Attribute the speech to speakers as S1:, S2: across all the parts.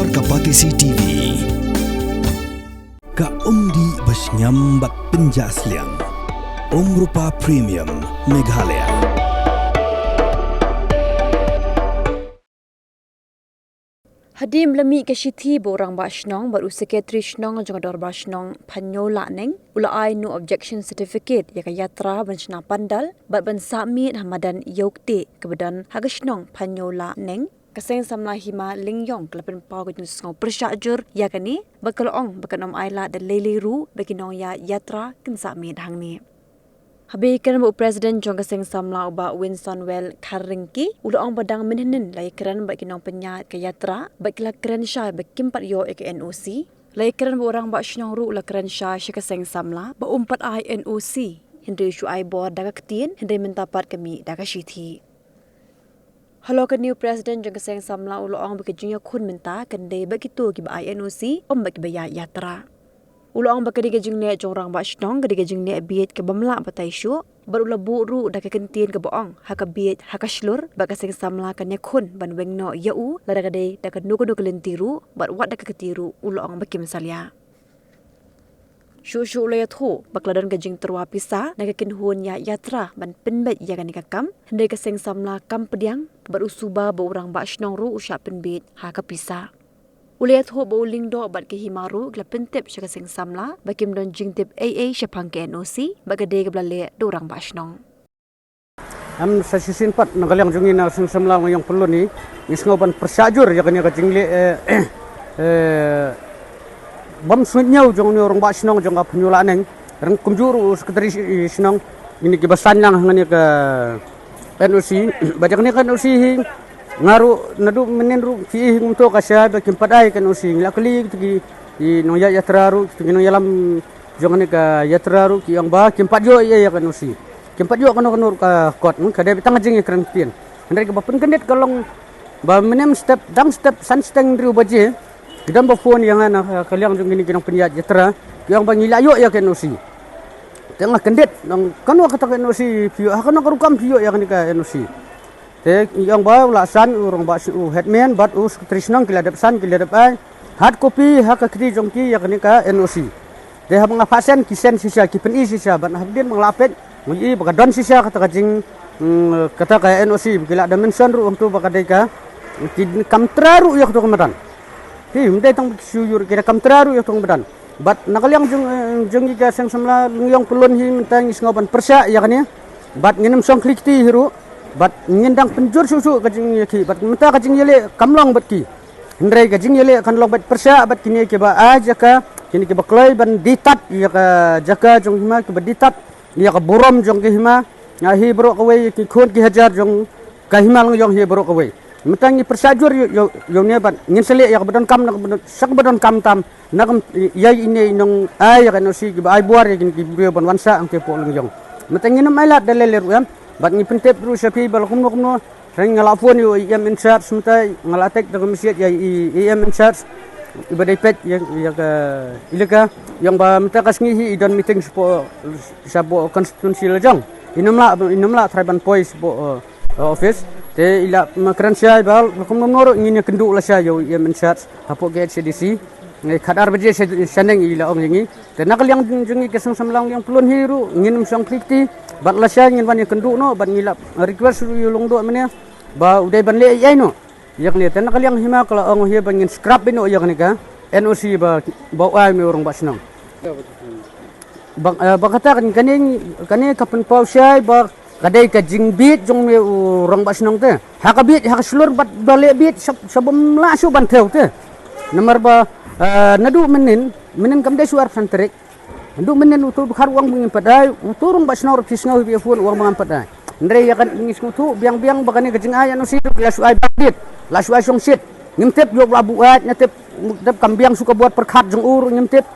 S1: Bor Kapatisi TV. Ka undi basnyam bat penjasliang. Rupa Premium Meghalaya.
S2: Hadim lami ke Shithi borang bashnong baru sekretari shnong jongador bashnong panyola neng ulai no objection certificate ya yatra banchna pandal bat ban submit hamadan yokte kebedan hagashnong panyola neng kaseng samla hima lingyong kelapen pau ke ngau persajur ya kani bakalong bakanom aila dan leliru baginong ya yatra kin submit hangni. Habikan bu Presiden Jong Kaseng Samla uba Winston Well Karingki ulang badang menhenen lai keran bak kinong penyat ke yatra bak kila keran syah bak kimpat yo ke NOC lai keran bu orang bak shnong ru la keran syah Kaseng Samla ba umpat ai NOC hindai syu ai bor daga ketien hindai mentapat kami daga Shithi. Halo ke new Presiden Jong Kaseng Samla ulang bak jingya kun menta kendai bak kitu ki ba ai NOC bak baya yatra. Ulang bakal digajing ni jorang bak shnong digajing ni biet ke bamla batai syu baru labu ru dak kentien ke boong haka biet haka shlur bak Kaseng Samla kan yakun ban wengno yau la dak dei dak nugo kelentiru bat wat dak ketiru ulang bakim salya syu la yathu bak ladan gajing terwa pisa nak kin hun ya yatra ban penbet ya kan nikam hendai Kaseng Samla kam pediang baru suba ba orang bak shnong ru usap penbet haka pisa. Uliat ho bowling do bat ke himaru gla pentep sya Kaseng Samla bakim don jingtip AA syapang ke NOC bagade ke blale dorang bashnong.
S3: Am sasisin pat nagalang jungin na Kaseng Samla ngayong pulo ni isngoban persajur ya kanya kajingle bam sunyaw jong ni orang bashnong jong ka penyulaneng reng kumjuru sekretari sinong ini kibasan lang ngani ka NOC bajak ni kan NOC ngaru nadu menenru fi ngumto kasya bakim padai kan using lakli ki no ya yatraru ki no yalam jongane ka yatraru ki yang ba kim padjo ya kan usi kim padjo kan ka kot mun kada bitang jing ekran pin ndai ka bapen kendet kalong ba menem step dang step san steng ru baje kidam ba phone yang ana kaliang jong ni kinong penyat yatra ki yang ba ngilayo ya kan usi tengah kendet nang kanu kata kan usi view kan karukam view ya kan ka usi yang bawa ulasan urang basu headman bat us trisnong kiladap san kiladap ai hard copy hak kri jongki ya kenika NOC de ha mga pasen kisen sisa kipen i sisa ban habdin menglapet mui bagadon sisa kata kajing kata kaya NOC bila ada mention ru untuk bakadeka kamtraru ya to kemadan hi mdai tang suyur kira kamtraru ya to kemadan bat nakaliang jong Kaseng Samla lungyong pulun hi mentang isngoban persa ya kania bat nginem song klikti hiru bat ngendang penjur susu kajing yaki bat menta kajing yele kamlong bat ki hendrai kajing yele kan long bat persa bat kini ke ba aja ka kini ke baklai ban ditat ya ka jaka jong hima ke ditat ya ka borom jong ke hima ya hi bro kawai ki khon ki hajar jong ka hima long jong hi bro kawai menta ni persajur yo ne bat ngin sele ya badon kam nak sak badon kam tam nakam ya ini nong ay ya kan si ke ba ay buar ya kini ki bro ban wansa ang ke po long jong menta ngin mailat daleler ya bat ni pentep ru sapi balakum no reng ngalafon yo IM insert semta ngalatek dengan masjid ya IM insert ibadai pet yang ka ilaka yang ba menta kasngi idon meeting sabo konstitusi lejong inamla triban pois bo office te ila makran sia bal bakum no ngin kendu la sia yo IM insert hapo ke CDC ngai khadar baje seneng ila ong yangi te nakal yang jungi Kaseng Samlang yang pulun hiru ngin song kriti bat la sia ngin ban kendu no ban ngilap request yulung do mene ba udai ban le yai no yak le te nakal yang hima kala ong hi ban ngin scrap bino yak ni ka NOC ba ai mi orang basnong ba kata kan kani kapen pau sia ba kadai ka jingbit jong me orang basnong te hakabit hak slur bat bale bit sabum la su ban theu te nomor ba nadu menen kam dai suar santrek nadu menen utur bukhar uang mengin padai uturung basnor pisngau bi fun uang mangan padai ndre ya kan ngis kutu biang-biang bakane kajing aya no sidu la suai babit la suai song sit ngimtep yo labu at nyatep kambiang suka buat perkat jong ur ngimtep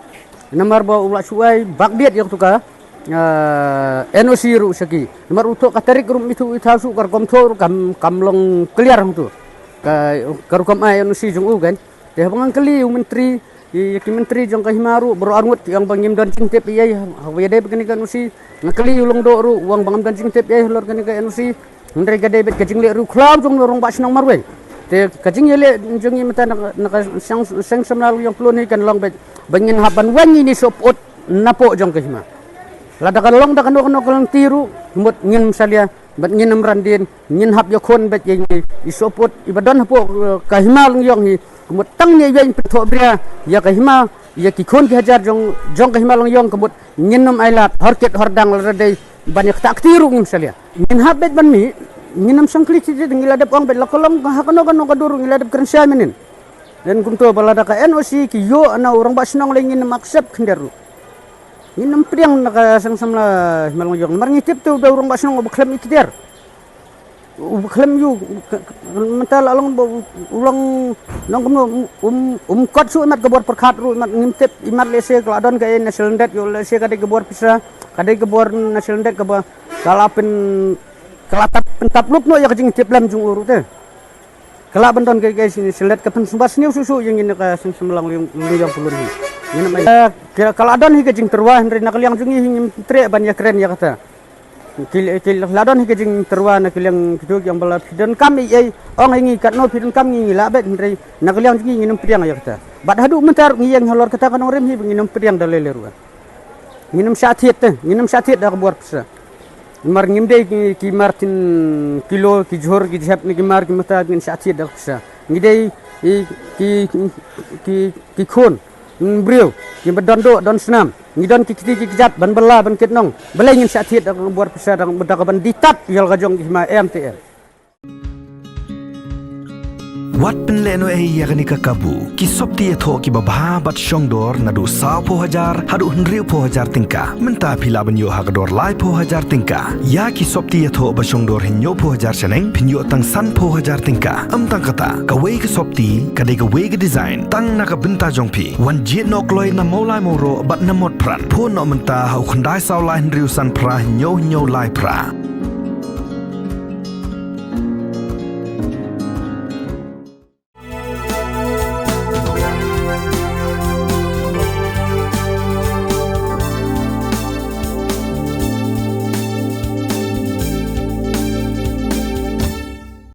S3: nomor ba ula suai bagdiet yang tuka NOC ru saki nomor utuk katarik rum itu itasu kar komtor kamlong clear tu ka karukam aya NOC jong u kan de bangang kali menteri menteri jong kahimaru bro arngut yang bangim dan cingtep iya hawede begini kan usi ngakali ulung do ru uang bangam dan cingtep iya lor kan ka NOC ndre gade bet kajing le ru klam jong lorong basnang marwe te kajing yele jong imata nak sang samlalu yang pelun ni kan long bangin haban wan ini sopot napo jong kahima lada kan long da kan kan tiru mut ngin misalnya bat ngin randin ngin hab yakon bat yang isopot ibadan hapo kahima long yong hi mut tang ni yang petho bria ya kahima ya kikon ki hajar jong kahima long yong kemut nginum ailat horket hordang ladai banyak tak tiru misalnya ngin hab bet ban mi nginam sangkli cicit ngiladap ang bet lakolong hakano kadurung ngiladap kerensya menin dan kunto balada ka NOC ki yo ana orang basnong lengin maksep kenderu nginam priang naka sang la malong jong mar ngitip tu be orang basnong beklem ikiter beklem yu mental along ulang nong kono kot su mat kebor perkhat ru mat ngintip imat lese keladon ka national debt yo lese kade kebor pisa kade kebor national debt ka kalapen kelapap pentapluk no ya kajing tiplam jung uru te kelap benton ke sini selet ke pensumbat sini susu yang ini ke semsemelang yang pulun ni ini mai kaladon hi kajing terwah ndri nak liang jungi hing tre ban ya keren ya kata kil ladon hi kajing terwah nak liang kiduk yang bala dan kami ai ong hingi kat no pidun kami la bet ndri nak liang jungi nginum priang ya kata bat hadu mentar ngi yang halor kata kan rem hi nginum priang dalele ruan nginum syatiet te nginum syatiet dak buat pesa mar ngimde ki martin kilo ki jhor ki jhap ni ki mar ki mata ngin sati dak sa ngide ki khon brio ki badando don senam ngidon ki jat ban bela ban kitnong belai ngin sati dak buat pesa dak bedak ban ditap yal gajong ki ma MTL
S1: Wat penleno yakni kakabu ki sopti etho ki babha bat shongdor nadu sa po hajar hadu hnriu po hajar tingka menta phila banyo hagador lai po hajar tingka ya ki sopti etho ba shongdor hinyo po hajar chaneng phinyo tang san po hajar tingka tang kata ka wei ki sopti ka de ka wei ki design tang na ka binta jongpi wan jit nok loi na molai moro bat na mot pran po no menta hau khandai saw lai hnriu san pra hinyo lai pra